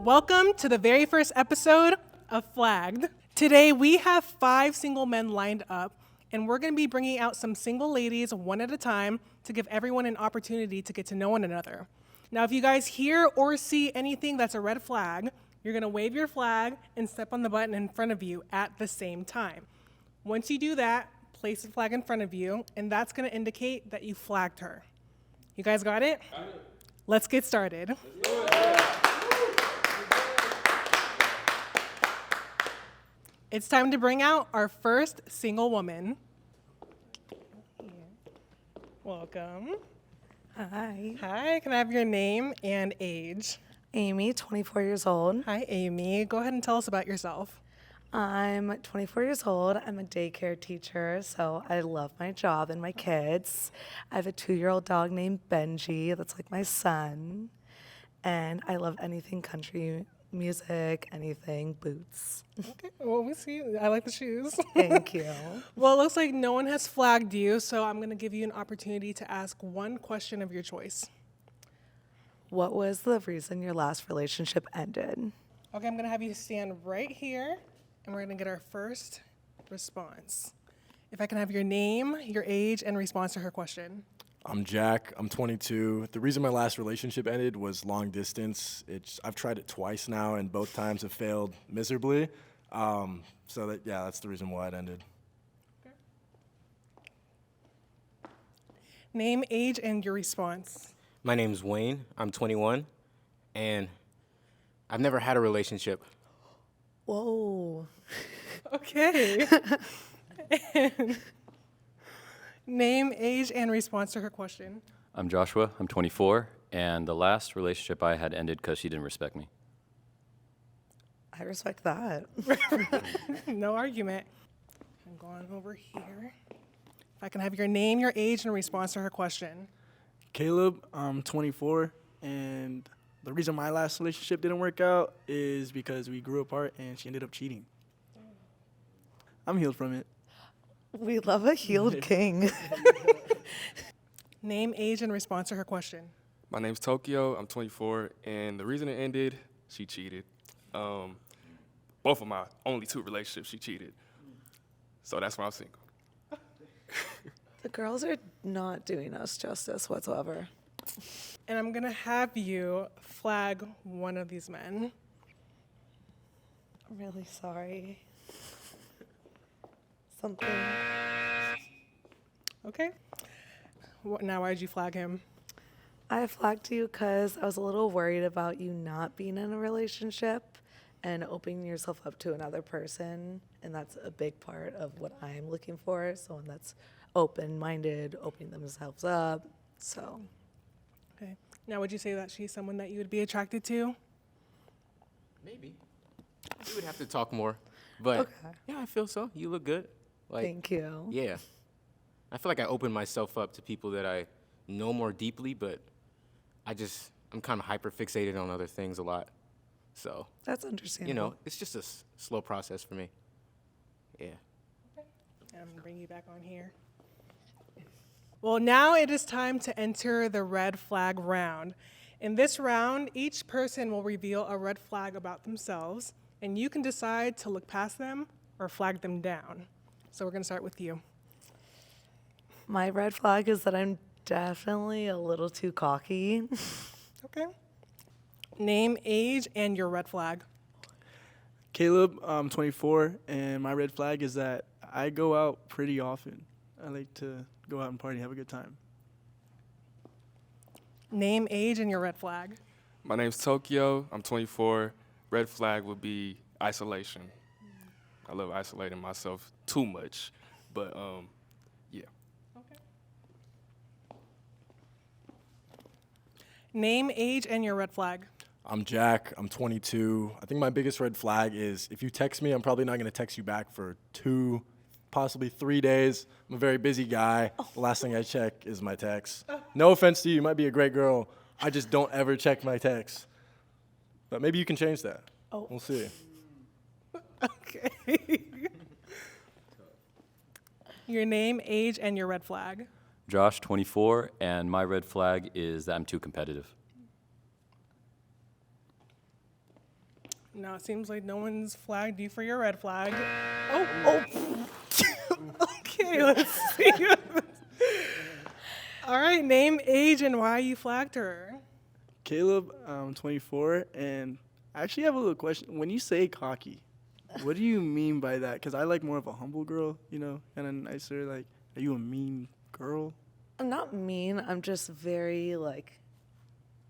Welcome to the very first episode of Flagged. Today we have 5 single men lined up, and we're going to be bringing out some single ladies one at a time to give everyone an opportunity to get to know one another. Now, if you guys hear or see anything that's a red flag, you're going to wave your flag and step on the button in front of you at the same time. Once you do that, place the flag in front of you, and that's going to indicate that you flagged her. You guys got it? Got it. Let's get started. It's time to bring out our first single woman. Welcome. Hi. Hi, can I have your name and age? Amy, 24 years old. Hi, Amy. Go ahead and tell us about yourself. I'm 24 years old. I'm a daycare teacher, so I love my job and my kids. I have a 2-year-old dog named Benji. That's like my son. And I love anything country music, anything boots. Okay, well, we see. I like the shoes. Thank you. Well, it looks like no one has flagged you, so I'm going to give you an opportunity to ask one question of your choice. What was the reason your last relationship ended? Okay, I'm going to have you stand right here, and we're going to get our first response. If I can have your name, your age, and response to her question. I'm Jack. I'm 22. The reason my last relationship ended was long distance. I've tried it twice now, and both times have failed miserably. That's the reason why it ended. Okay. Name, age, and your response. My name's Wayne. I'm 21, and I've never had a relationship. Whoa. Okay. Name, age, and response to her question. I'm Joshua. I'm 24, and the last relationship I had ended because she didn't respect me. I respect that. No argument. I'm going over here. If I can have your name, your age, and response to her question. Caleb, I'm 24, and the reason my last relationship didn't work out is because we grew apart and she ended up cheating. I'm healed from it. We love a healed king. Name, age, and response to her question. My name's Tokyo. I'm 24, and the reason it ended, she cheated. Both of my only 2 relationships, she cheated. So that's why I'm single. The girls are not doing us justice whatsoever. And I'm going to have you flag one of these men. I'm really sorry. Something. Okay. Now, why did you flag him? I flagged you because I was a little worried about you not being in a relationship and opening yourself up to another person. And that's a big part of what I'm looking for. Someone that's open-minded, opening themselves up. So. Okay. Now, would you say that she's someone that you would be attracted to? Maybe. We would have to talk more. But Okay. yeah, I feel so. You look good. Thank you. Yeah. I feel like I opened myself up to people that I know more deeply, but I'm kind of hyper-fixated on other things a lot. So, That's understandable. it's just a slow process for me. Yeah. I'm going to bring you back on here. Well, now it is time to enter the red flag round. In this round, each person will reveal a red flag about themselves, and you can decide to look past them or flag them down. So we're going to start with you. My red flag is that I'm definitely a little too cocky. Okay. Name, age, and your red flag. Caleb, I'm 24, and my red flag is that I go out pretty often. I like to go out and party, have a good time. Name, age, and your red flag. My name's Tokyo. I'm 24. Red flag would be isolation. I love isolating myself too much, but yeah. Okay. Name, age, and your red flag. I'm Jack. I'm 22. I think my biggest red flag is if you text me, I'm probably not going to text you back for 2, possibly 3 days. I'm a very busy guy. The last thing I check is my text. No offense to you. You might be a great girl. I just don't ever check my texts. But maybe you can change that. Oh. We'll see. Okay. Your name, age, and your red flag. Josh, 24, and my red flag is that I'm too competitive. Now it seems like no one's flagged you for your red flag. Oh. Okay, let's see. All right, name, age, and why you flagged her. Caleb, I'm 24, and I actually have a little question. When you say cocky, what do you mean by that? Because I like more of a humble girl, you know, kind of nicer. Like, are you a mean girl? I'm not mean. I'm just very, like,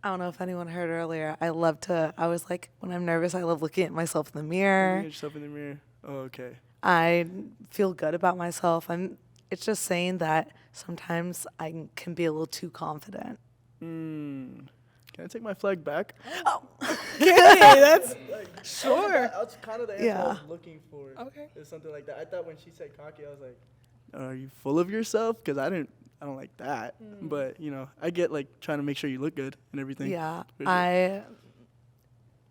I don't know if anyone heard earlier. I was like, when I'm nervous, I love looking at myself in the mirror. Looking at yourself in the mirror. Oh, okay. I feel good about myself. It's just saying that sometimes I can be a little too confident. Can I take my flag back? Okay, that's sure. That's kind of the answer Yeah. I was looking for. Okay. Is something like that. I thought when she said cocky, I was like, are you full of yourself? Because I don't like that. But, you know, I get like trying to make sure you look good and everything. Yeah. For sure.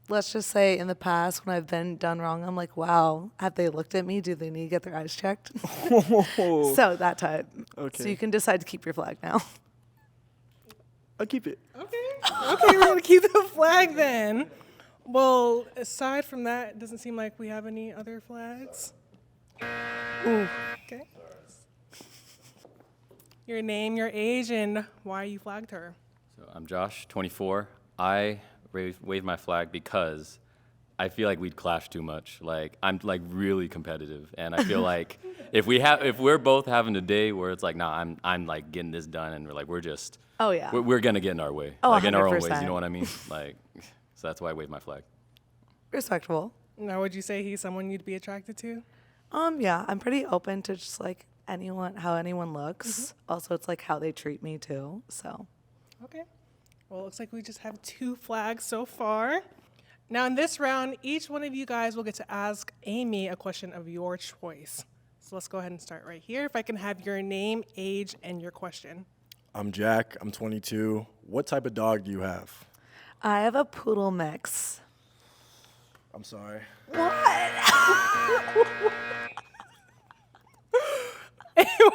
Let's just say in the past when I've been done wrong, I'm like, wow, have they looked at me? Do they need to get their eyes checked? So that type. Okay. So you can decide to keep your flag now. I'll keep it. Okay, we're gonna keep the flag then. Well, aside from that, it doesn't seem like we have any other flags. Ooh. Okay. Your name, your age, and why you flagged her. So I'm Josh, 24. I waved my flag because I feel like we'd clash too much. Like I'm like really competitive, and I feel like if we're both having a day where it's like, nah, I'm like getting this done, and we're just Oh, yeah. we're gonna get in our way, Oh, like in our own ways. 100%. You know what I mean? Like, so that's why I waved my flag. Respectable. Now, would you say he's someone you'd be attracted to? Yeah, I'm pretty open to just like how anyone looks. Also, it's like how they treat me too. So, Okay. Well, it looks like we just have 2 flags so far. Now, in this round, each one of you guys will get to ask Amy a question of your choice. So let's go ahead and start right here. If I can have your name, age, and your question. I'm Jack. I'm 22. What type of dog do you have? I have a poodle mix. I'm sorry.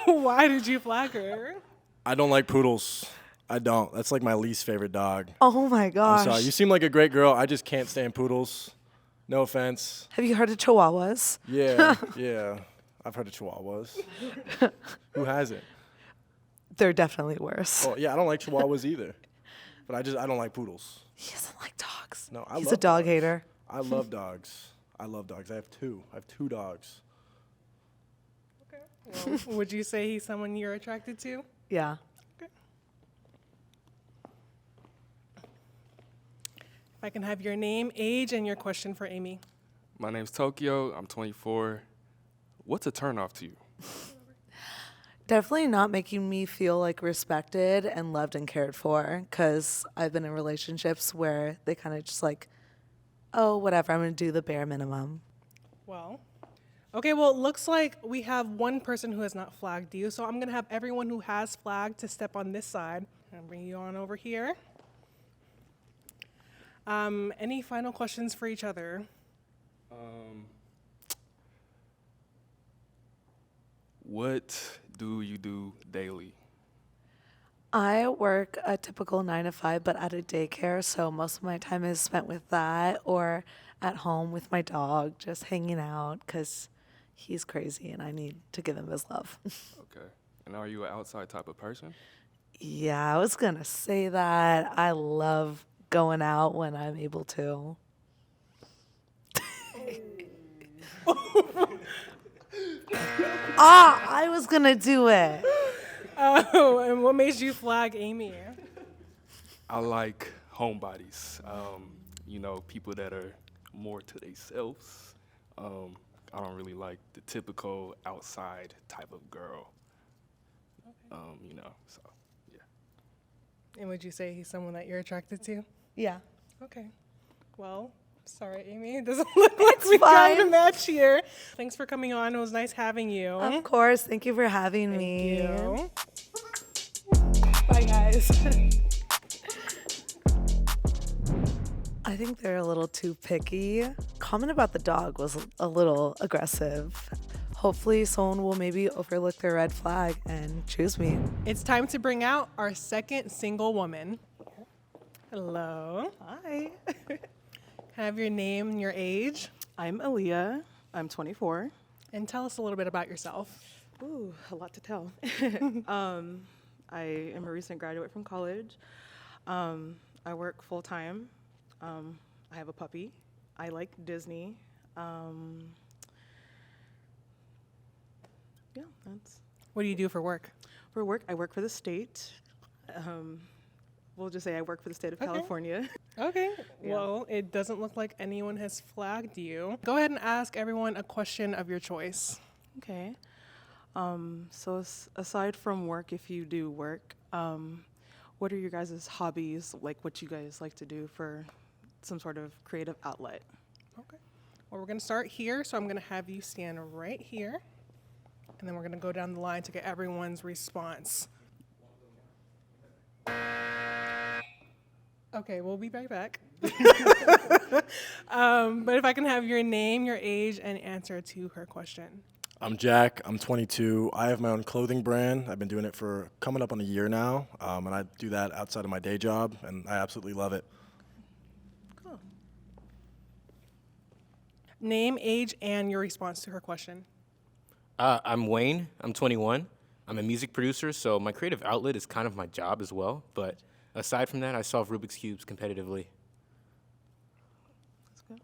Why did you flag her? I don't like poodles. I don't. That's like my least favorite dog. Oh my I'm gosh. sorry. You seem like a great girl. I just can't stand poodles. No offense. Have you heard of Chihuahuas? Yeah, yeah. I've heard of chihuahuas. Who hasn't? They're definitely worse. Oh, yeah, I don't like chihuahuas either. But I don't like poodles. He doesn't like dogs. No, I He's love a dog dogs. hater. I love dogs. I love dogs. I have 2. I have 2 dogs. Well, would you say he's someone you're attracted to? Yeah. If I can have your name, age, and your question for Amy. My name's Tokyo. I'm 24. What's a turnoff to you? Definitely not making me feel like respected and loved and cared for, because I've been in relationships where they kind of just like, oh, whatever, I'm going to do the bare minimum. Well, okay, well, it looks like we have one person who has not flagged you, so I'm going to have everyone who has flagged to step on this side and bring you on over here. Any final questions for each other? What do you do daily? I work a typical 9 to 5, but at a daycare, so most of my time is spent with that or at home with my dog, just hanging out, because he's crazy and I need to give him his love. Okay. And are you an outside type of person? Yeah, I was going to say that. I love going out when I'm able to. I was going to do it. Oh, and what made you flag Amy? I like homebodies. You know, people that are more to themselves. I don't really like the typical outside type of girl. You know, so yeah. And would you say he's someone that you're attracted to? Yeah. Okay. Well, sorry, Amy. It doesn't look like we got a fine. match here. Thanks for coming on. It was nice having you. Of course. Thank you for having Thank me. you. Bye, guys. I think they're a little too picky. Comment about the dog was a little aggressive. Hopefully someone will maybe overlook their red flag and choose me. It's time to bring out our second single woman. Hello. Hi. Have your name and your age, I'm Aaliyah. I'm 24. and tell us a little bit about yourself. Ooh, a lot to tell. I am a recent graduate from college. I work full time. I have a puppy. I like Disney. Yeah, that's What do you do for work? for work. I work for the state. We'll just say I work for the state of California. Okay. Yeah. Well, it doesn't look like anyone has flagged you. Go ahead and ask everyone a question of your choice. Okay. So aside from work, if you do work, what are your guys' hobbies? Like what you guys like to do for some sort of creative outlet? Okay. Well, we're going to start here, so I'm going to have you stand right here. And then we're going to go down the line to get everyone's response. Okay, we'll be right back. But if I can have your name, your age, and answer to her question. I'm Jack. I'm 22. I have my own clothing brand. I've been doing it for coming up on a year now, and I do that outside of my day job, and I absolutely love it. Cool. Name, age, and your response to her question. I'm Wayne. I'm 21. I'm a music producer, so my creative outlet is kind of my job as well. But aside from that, I solve Rubik's Cubes competitively. That's good.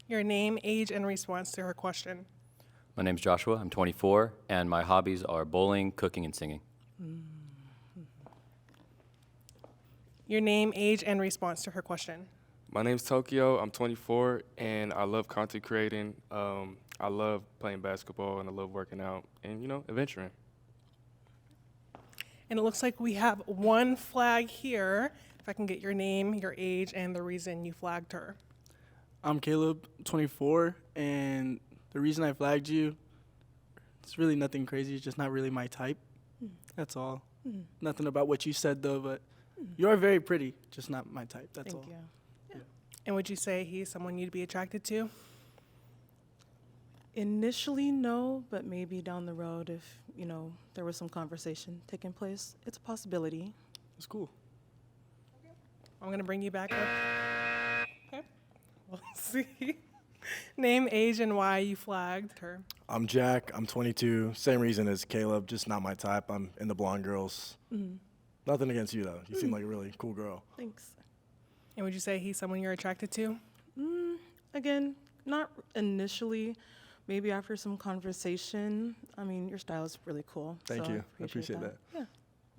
Your name, age, and response to her question. My name's Joshua. I'm 24, and my hobbies are bowling, cooking, and singing. Your name, age, and response to her question. My name's Tokyo. I'm 24, and I love content creating. I love playing basketball, and I love working out, and adventuring. And it looks like we have one flag here. If I can get your name, your age, and the reason you flagged her. I'm Caleb, 24, and the reason I flagged you, it's really nothing crazy. It's just not really my type. That's all. Nothing about what you said, though, but you are very pretty, just not my type. That's Thank all. you. And would you say he's someone you'd be attracted to? Initially, no, but maybe down the road, if there was some conversation taking place, it's a possibility. It's cool. I'm going to bring you back up. Okay. We'll see. Name, age, and why you flagged her. I'm Jack. I'm 22. Same reason as Caleb, just not my type. I'm into blonde girls. Nothing against you, though. You seem like a really cool girl. Thanks. And would you say he's someone you're attracted to? Again, not initially. Maybe after some conversation. I mean, your style is really cool. Thank so you. I appreciate that. Yeah.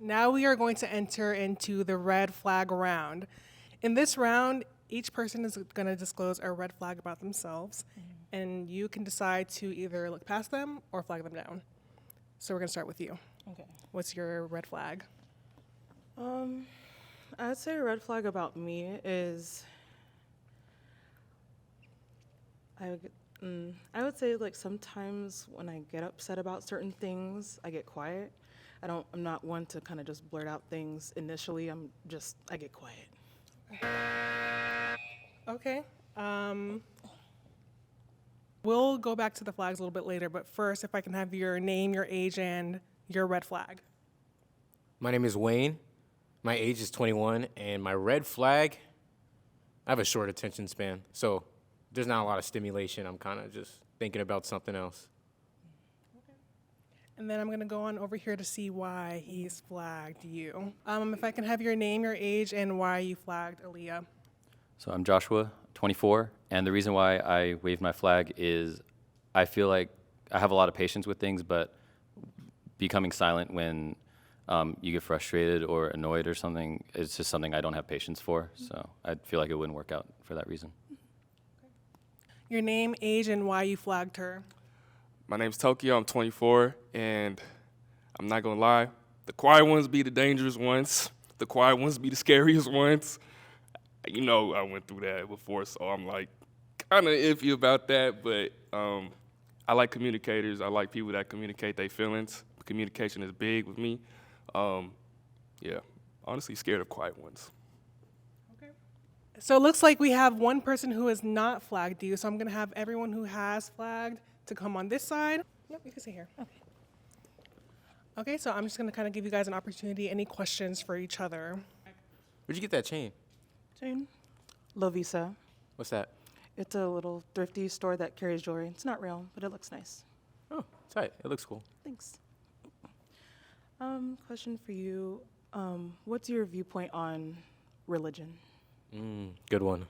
Now we are going to enter into the red flag round. In this round, each person is going to disclose a red flag about themselves, and you can decide to either look past them or flag them down. So we're going to start with you. Okay. What's your red flag? I'd say a red flag about me is I would say like sometimes when I get upset about certain things, I get quiet. I'm not one to kind of just blurt out things initially. I get quiet. Okay. We'll go back to the flags a little bit later, but first, if I can have your name, your age, and your red flag. My name is Wayne. My age is 21, and my red flag, I have a short attention span, so there's not a lot of stimulation. I'm kind of just thinking about something else. And then I'm going to go on over here to see why he's flagged you. If I can have your name, your age, and why you flagged Aaliyah. So I'm Joshua, 24, and the reason why I waved my flag is I feel like I have a lot of patience with things, but becoming silent when you get frustrated or annoyed or something, it's just something I don't have patience for. So I feel like it wouldn't work out for that reason. Your name, age, and why you flagged her. My name's Tokyo. I'm 24, and I'm not gonna lie. The quiet ones be the dangerous ones. The quiet ones be the scariest ones. I went through that before, so I'm like kind of iffy about that. But I like communicators. I like people that communicate their feelings. Communication is big with me. Yeah, honestly, scared of quiet ones. So it looks like we have one person who has not flagged you, so I'm going to have everyone who has flagged to come on this side. Nope, you can stay here. Okay. Okay, so I'm just going to kind of give you guys an opportunity. Any questions for each other? Where'd you get that chain? Jane? La Visa. What's that? It's a little thrifty store that carries jewelry. It's not real, but it looks nice. Oh, tight. It looks cool. Thanks. Question for you. What's your viewpoint on religion? Good one.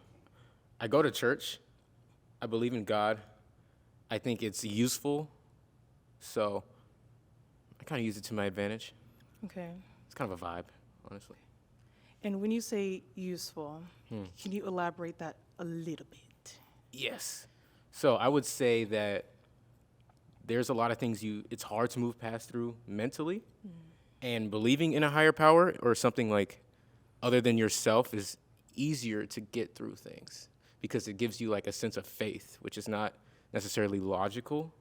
I go to church. I believe in God. I think it's useful. So I kind of use it to my advantage. Okay. It's kind of a vibe, honestly. And when you say useful, can you elaborate that a little bit? Yes. So I would say that there's a lot of things it's hard to move past through mentally. And believing in a higher power or something like other than yourself is easier to get through things because it gives you like a sense of faith, which is not necessarily logical,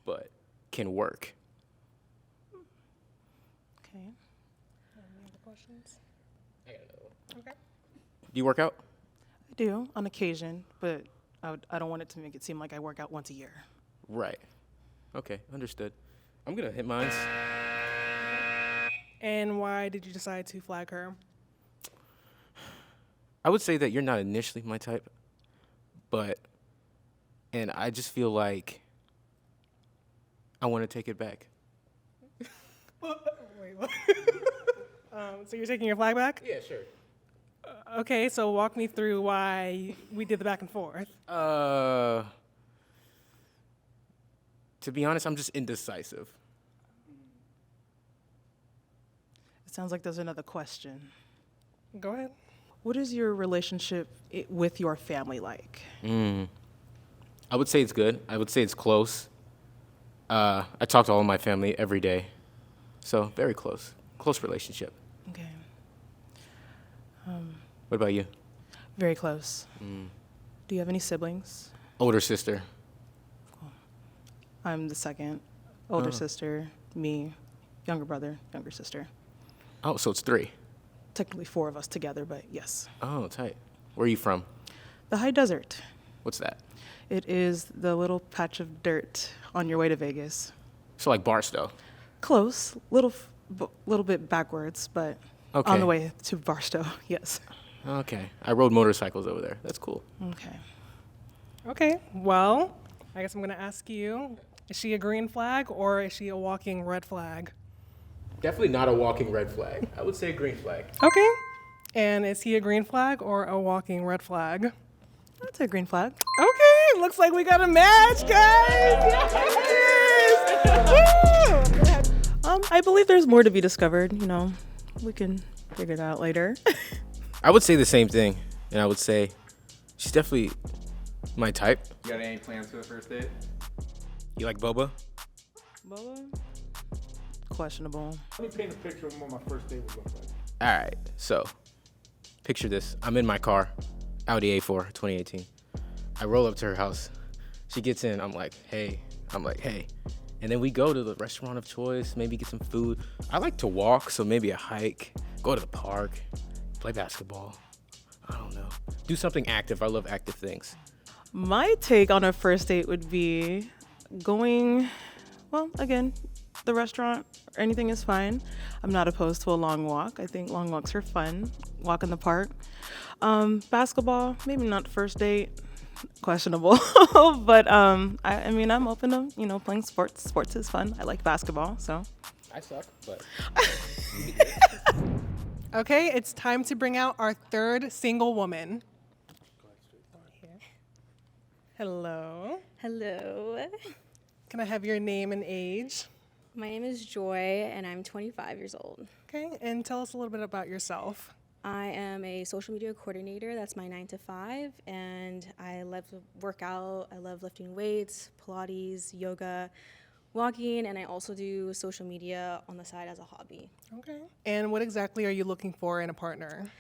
but can work. Okay. Any other questions? I got another one. Okay. Do you work out? I do on occasion, but I don't want it to make it seem like I work out once a year. Right. Okay, understood. I'm gonna hit mine. And why did you decide to flag her? I would say that you're not initially my type, and I just feel like I want to take it back. Wait, what? So you're taking your flag back? Yeah, sure. Okay, so walk me through why we did the back and forth. To be honest, I'm just indecisive. It sounds like there's another question. Go ahead. What is your relationship with your family like? I would say it's good. I would say it's close. I talk to all of my family every day, so very close. Close relationship. Okay. What about you? Very close. Do you have any siblings? Older sister. I'm the second. Older sister, me, younger brother, younger sister. Oh, so it's 3. Technically 4 of us together, but yes. Oh, tight. Where are you from? The high desert. What's that? It is the little patch of dirt on your way to Vegas. So like Barstow. Close, little bit backwards, but Okay. on the way to Barstow, yes. Okay. I rode motorcycles over there. That's cool. Okay. Okay, well, I guess I'm gonna ask you, is she a green flag or is she a walking red flag? Definitely not a walking red flag. I would say a green flag. Okay, and is he a green flag or a walking red flag? That's a green flag. Okay, looks like we got a match, guys! Yes! Woo! I believe there's more to be discovered, you know. We can figure it out later. I would say the same thing, and I would say she's definitely my type. You got any plans for the first date? You like boba? Boa? Questionable. Let me paint a picture of what my first date would look like. All right, so picture this. I'm in my car, Audi A4, 2018. I roll up to her house. She gets in. I'm like, hey. And then we go to the restaurant of choice, maybe get some food. I like to walk, so maybe a hike, go to the park, play basketball. I don't know. Do something active. I love active things. My take on a first date would be going, well, again, the restaurant or anything is fine. I'm not opposed to a long walk. I think long walks are fun. Walk in the park. Basketball, maybe not first date. Questionable. But I mean, I'm open to, you know, playing sports. Sports is fun. I like basketball, so. I suck, but. Okay, it's time to bring out our third single woman. Hello. Hello. Can I have your name and age? My name is Joy, and I'm 25 years old. Okay, and tell us a little bit about yourself. I am a social media coordinator. That's my 9 to 5, and I love to work out. I love lifting weights, Pilates, yoga, walking, and I also do social media on the side as a hobby. Okay. And what exactly are you looking for in a partner?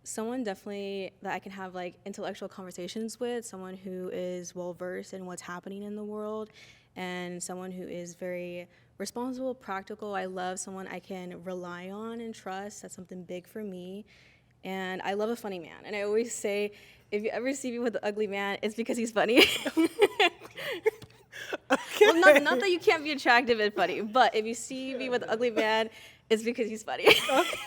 Someone definitely that I can have like intellectual conversations with, someone who is well versed in what's happening in the world, and someone who is very responsible, practical. I love someone I can rely on and trust. That's something big for me. And I love a funny man. And I always say, if you ever see me with an ugly man, it's because he's funny. Okay. Well, not that you can't be attractive and funny, but if you see me with an ugly man, it's because he's funny.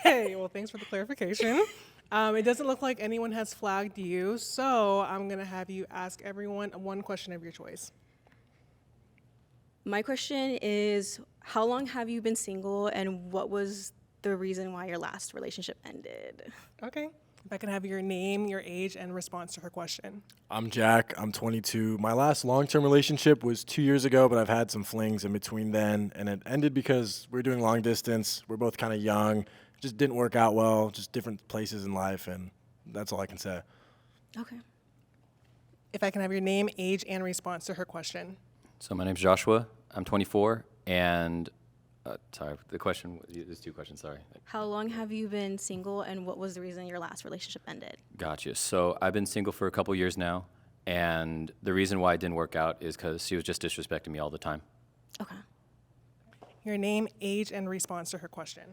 Okay, well, thanks for the clarification. It doesn't look like anyone has flagged you, so I'm going to have you ask everyone one question of your choice. My question is, how long have you been single, and what was the reason why your last relationship ended? Okay. If I can have your name, your age, and response to her question. I'm Jack. I'm 22. My last long-term relationship was 2 years ago, but I've had some flings in between then, and it ended because we were doing long distance. We're both kind of young. It just didn't work out well, just different places in life, and that's all I can say. Okay. If I can have your name, age, and response to her question. So my name's Joshua. I'm 24, and sorry, the question, there's two questions, sorry. How long have you been single, and what was the reason your last relationship ended? Gotcha. So I've been single for a couple years now, and the reason why it didn't work out is because she was just disrespecting me all the time. Okay. Your name, age, and response to her question.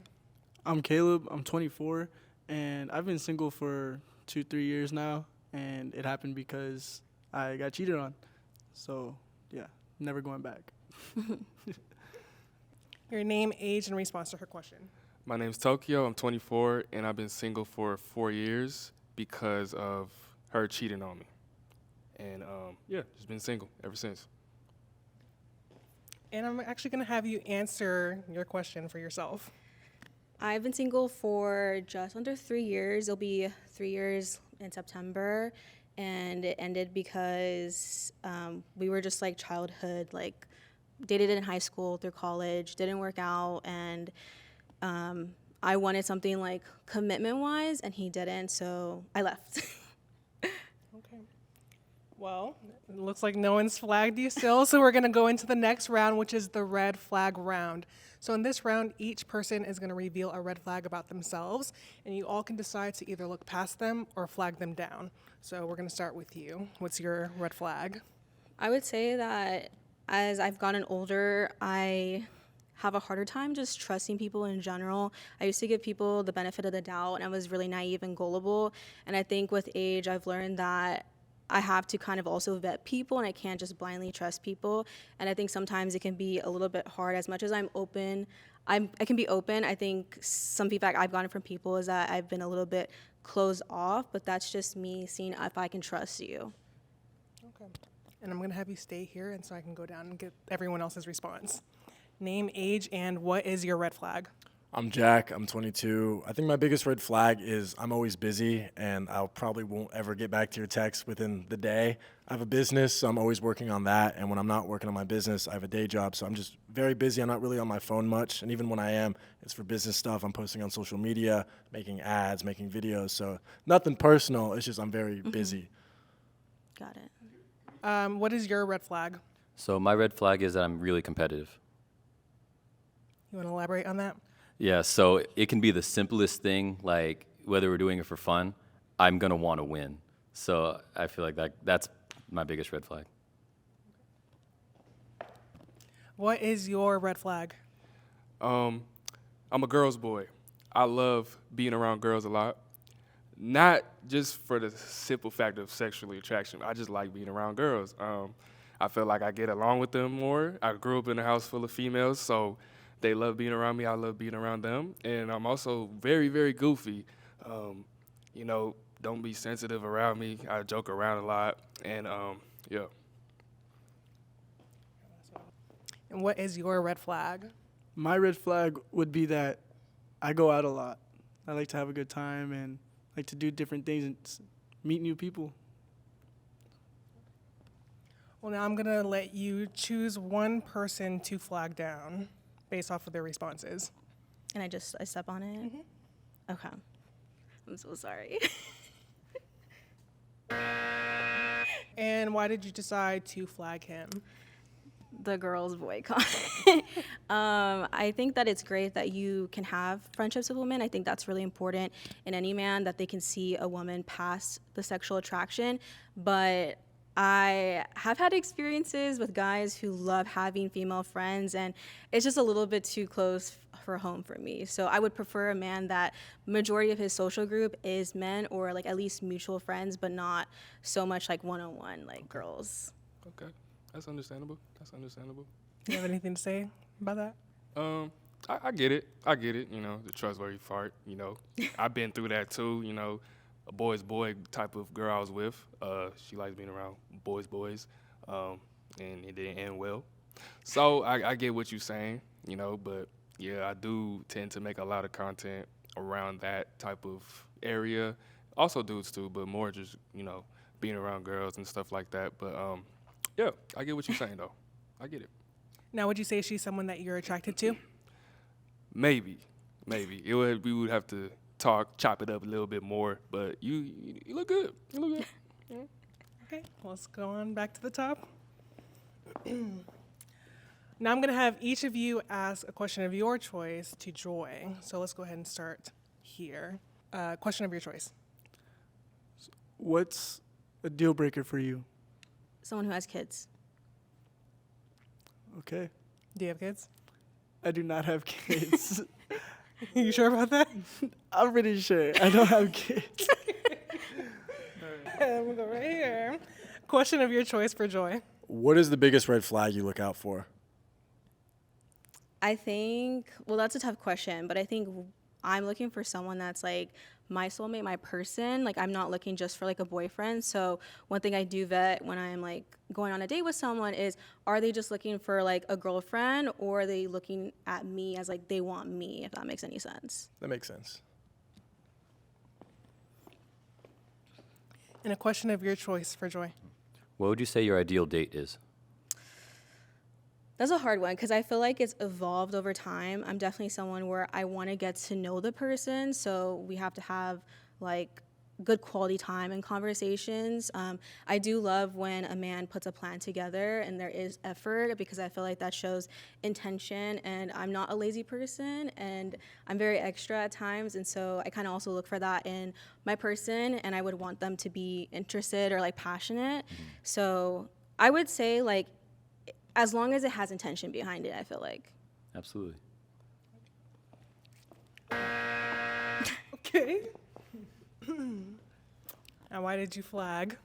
I'm Caleb. I'm 24, and I've been single for 2-3 years now, and it happened because I got cheated on. So, yeah, never going back. Your name, age, and response to her question. My name's Tokyo. I'm 24, and I've been single for 4 years because of her cheating on me. And yeah, just been single ever since. And I'm actually going to have you answer your question for yourself. I've been single for just under 3 years. It'll be 3 years in September, and it ended because we were just like childhood, like dated in high school through college, didn't work out, and I wanted something like commitment-wise, and he didn't, so I left. Okay. Well, it looks like no one's flagged you still, so we're going to go into the next round, which is the red flag round. So in this round, each person is going to reveal a red flag about themselves, and you all can decide to either look past them or flag them down. So we're going to start with you. What's your red flag? I would say that as I've gotten older, I have a harder time just trusting people in general. I used to give people the benefit of the doubt, and I was really naive and gullible. And I think with age, I've learned that I have to kind of also vet people, and I can't just blindly trust people. And I think sometimes it can be a little bit hard. As much as I'm open, I can be open. I think some feedback I've gotten from people is that I've been a little bit closed off, but that's just me seeing if I can trust you. Okay. And I'm going to have you stay here, and so I can go down and get everyone else's response. Name, age, and what is your red flag? I'm Jack. I'm 22. I think my biggest red flag is I'm always busy, and I'll probably won't ever get back to your text within the day. I have a business, so I'm always working on that. And when I'm not working on my business, I have a day job, so I'm just very busy. I'm not really on my phone much. And even when I am, it's for business stuff. I'm posting on social media, making ads, making videos. So nothing personal. It's just I'm very busy. Got it. What is your red flag? So my red flag is that I'm really competitive. You want to elaborate on that? Yeah, so it can be the simplest thing, like whether we're doing it for fun, I'm going to want to win. So I feel like that's my biggest red flag. What is your red flag? I'm a girl's boy. I love being around girls a lot. Not just for the simple fact of sexually attraction. I just like being around girls. I feel like I get along with them more. I grew up in a house full of females, so they love being around me. I love being around them. And I'm also very, very goofy. You know, don't be sensitive around me. I joke around a lot. And, yeah. And what is your red flag? My red flag would be that I go out a lot. I like to have a good time and like to do different things and meet new people. Well, now I'm going to let you choose one person to flag down based off of their responses. And I step on it? Mm-hmm. Okay. I'm so sorry. And why did you decide to flag him? The girls' boycott. I think that it's great that you can have friendships with women. I think that's really important in any man, that they can see a woman past the sexual attraction. But I have had experiences with guys who love having female friends, and it's just a little bit too close for home for me. So I would prefer a man that majority of his social group is men, or like at least mutual friends, but not so much like one-on-one like girls. Okay. That's understandable. That's understandable. Do you have anything to say about that? I get it. I get it. You know, the trustworthy part. You know, I've been through that too. You know, a boy's boy type of girl I was with. She likes being around boys, and it didn't end well. So I get what you're saying. You know, but yeah, I do tend to make a lot of content around that type of area. Also dudes too, but more just being around girls and stuff like that. But yeah, I get what you're saying though. I get it. Now, would you say she's someone that you're attracted to? Maybe. We would have to chop it up a little bit more. But you look good. You look good. Okay, let's go on back to the top. Now I'm going to have each of you ask a question of your choice to Joy. So let's go ahead and start here. Question of your choice. What's a deal breaker for you? Someone who has kids. Okay. Do you have kids? I do not have kids. You sure about that? I'm pretty sure. I don't have kids. I'm going to go right here. Question of your choice for Joy. What is the biggest red flag you look out for? I think, well, that's a tough question, but I think I'm looking for someone that's like my soulmate, my person. Like, I'm not looking just for like a boyfriend. So one thing I do vet when I'm like going on a date with someone is, are they just looking for like a girlfriend, or are they looking at me as like they want me, if that makes any sense? That makes sense. And a question of your choice for Joy. What would you say your ideal date is? That's a hard one because I feel like it's evolved over time. I'm definitely someone where I want to get to know the person, so we have to have like good quality time and conversations. I do love when a man puts a plan together and there is effort, because I feel like that shows intention, and I'm not a lazy person and I'm very extra at times, and so I kind of also look for that in my person, and I would want them to be interested or like passionate. So I would say like, as long as it has intention behind it, I feel like. Absolutely. Okay. And why did you flag?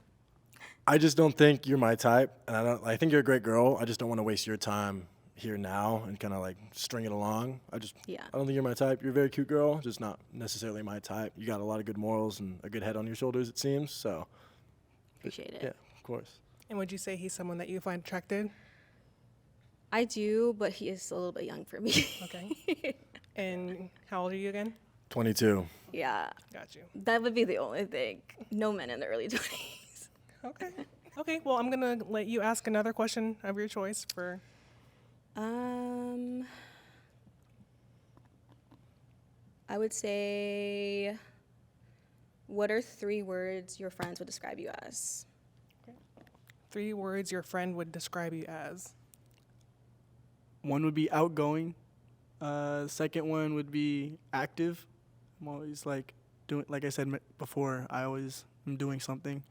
I just don't think you're my type, and I think you're a great girl. I just don't want to waste your time here now and kind of like string it along. I don't think you're my type. You're a very cute girl, just not necessarily my type. You got a lot of good morals and a good head on your shoulders, it seems. So Appreciate it. yeah, of course. And would you say he's someone that you find attractive? I do, but he is a little bit young for me. Okay. And how old are you again? 22. Yeah. Got you. That would be the only thing. No men in the early 20s. Okay. Okay, well, I'm going to let you ask another question of your choice for... I would say, what are 3 words your friends would describe you as? 3 words your friend would describe you as. One would be outgoing. Second one would be active. I'm always like doing, like I said before, I always am doing something.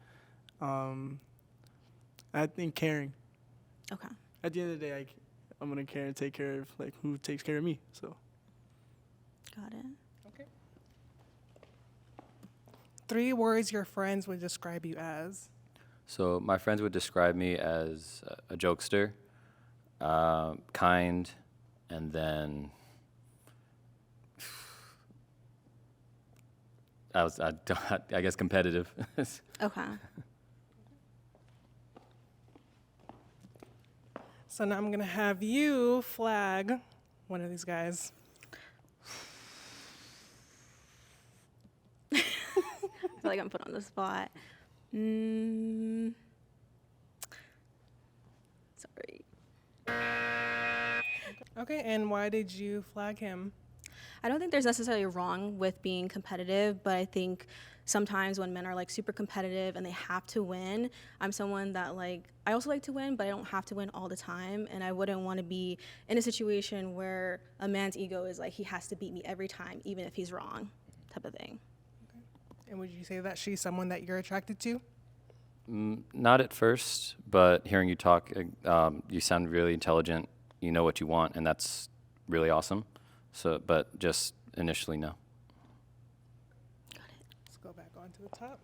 I think caring. Okay. At the end of the day, I'm gonna care and take care of like who takes care of me. So. Got it. Okay. 3 words your friends would describe you as. So my friends would describe me as a jokester, kind, and then I guess competitive. Okay. So now I'm going to have you flag one of these guys. I feel like I'm put on the spot. Sorry. Okay, and why did you flag him? I don't think there's necessarily wrong with being competitive, but I think sometimes when men are like super competitive and they have to win, I'm someone that like, I also like to win, but I don't have to win all the time. And I wouldn't want to be in a situation where a man's ego is like, he has to beat me every time, even if he's wrong, type of thing. Okay. And would you say that she's someone that you're attracted to? Not at first, but hearing you talk, you sound really intelligent. You know what you want, and that's really awesome. So, but just initially, no. Let's go back onto the top.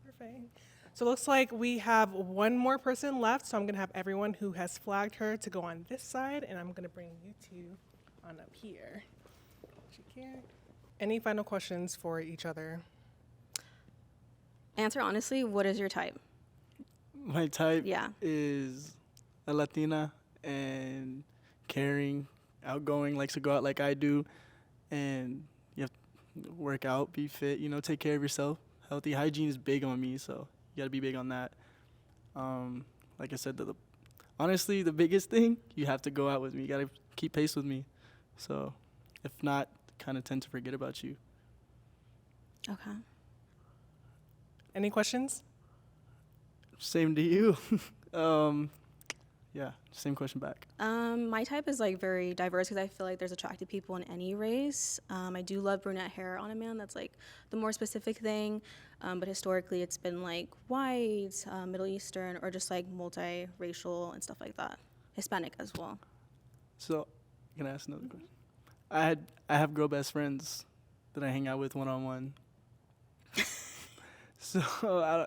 Perfect. So it looks like we have one more person left. So I'm going to have everyone who has flagged her to go on this side, and I'm going to bring you two on up here. Any final questions for each other? Answer honestly, what is your type? My type Yeah. is a Latina and caring, outgoing, likes to go out like I do, and you have to work out, be fit, take care of yourself. Healthy hygiene is big on me, so you gotta be big on that. Like I said, honestly, the biggest thing, you have to go out with me. You gotta keep pace with me. So if not, kind of tend to forget about you. Okay. Any questions? Same to you. Yeah, same question back. My type is like very diverse because I feel like there's attractive people in any race. I do love brunette hair on a man. That's like the more specific thing. But historically, it's been like white, Middle Eastern, or just like multiracial and stuff like that. Hispanic as well. So, can I ask another question? I have girl best friends that I hang out with one-on-one. So I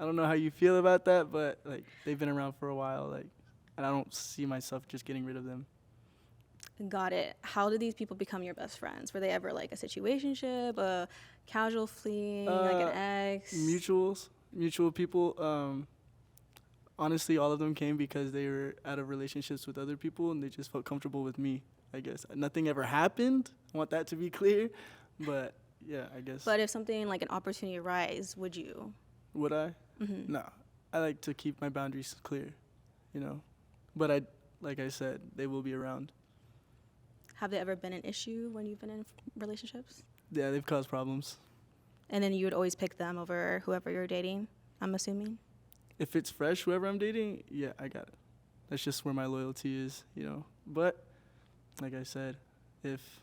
don't know how you feel about that, but like they've been around for a while, like, and I don't see myself just getting rid of them. Got it. How did these people become your best friends? Were they ever like a situationship, a casual fling, like an ex? Mutual people. Honestly, all of them came because they were out of relationships with other people and they just felt comfortable with me, I guess. Nothing ever happened. I want that to be clear, but yeah, I guess. But if something like an opportunity arises, would you? Would I? Mm-hmm. No. I like to keep my boundaries clear, But like I said, they will be around. Have they ever been an issue when you've been in relationships? Yeah, they've caused problems. And then you would always pick them over whoever you're dating, I'm assuming? If it's fresh, whoever I'm dating, yeah, I got it. That's just where my loyalty is, But like I said, if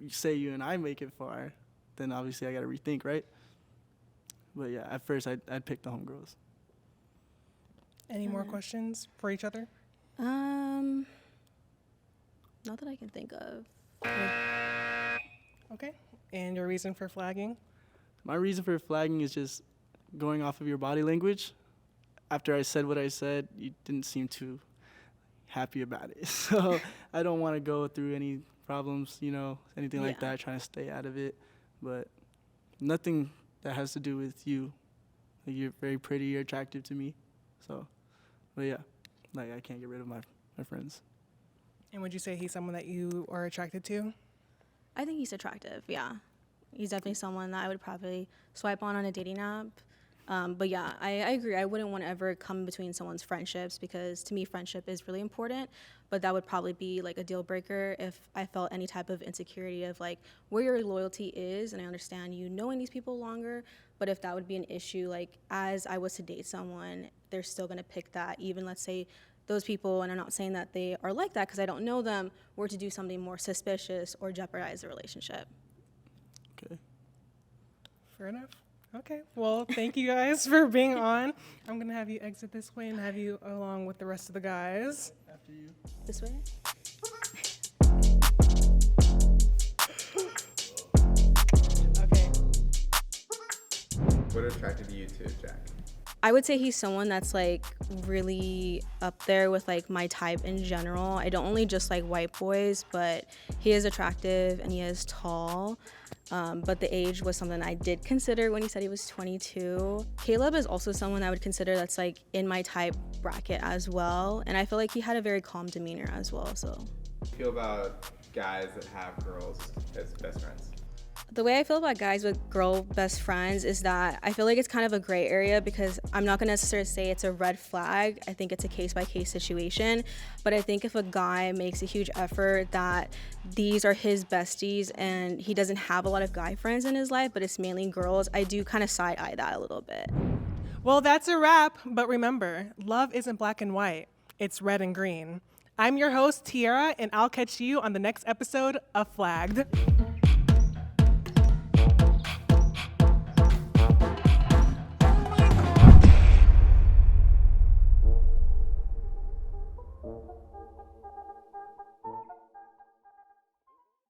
say you and I make it far, then obviously I got to rethink, right? But yeah, at first I'd pick the homegirls. Any more questions for each other? Not that I can think of. Okay. And your reason for flagging? My reason for flagging is just going off of your body language. After I said what I said, you didn't seem too happy about it. So I don't want to go through any problems, anything like that, trying to stay out of it. But nothing that has to do with you. Like, you're very pretty, you're attractive to me. So, but yeah, like I can't get rid of my friends. And would you say he's someone that you are attracted to? I think he's attractive, yeah. He's definitely someone that I would probably swipe on a dating app. But yeah, I agree. I wouldn't want to ever come between someone's friendships because to me, friendship is really important. But that would probably be like a deal breaker if I felt any type of insecurity of like where your loyalty is. And I understand you knowing these people longer. But if that would be an issue, like as I was to date someone, they're still going to pick that. Even let's say those people, and I'm not saying that they are like that because I don't know them, were to do something more suspicious or jeopardize the relationship. Okay. Fair enough. Okay. Well, thank you guys for being on. I'm going to have you exit this way and have you along with the rest of the guys. After you. This way? Okay. What attracted you to Jack? I would say he's someone that's like really up there with like my type in general. I don't only just like white boys, but he is attractive and he is tall. But the age was something I did consider when he said he was 22. Caleb is also someone I would consider that's like in my type bracket as well. And I feel like he had a very calm demeanor as well, so. What do you feel about guys that have girls as best friends? The way I feel about guys with girl best friends is that I feel like it's kind of a gray area because I'm not gonna necessarily say it's a red flag. I think it's a case-by-case situation. But I think if a guy makes a huge effort that these are his besties and he doesn't have a lot of guy friends in his life, but it's mainly girls, I do kind of side-eye that a little bit. Well, that's a wrap. But remember, love isn't black and white. It's red and green. I'm your host, Tiara, and I'll catch you on the next episode of Flagged.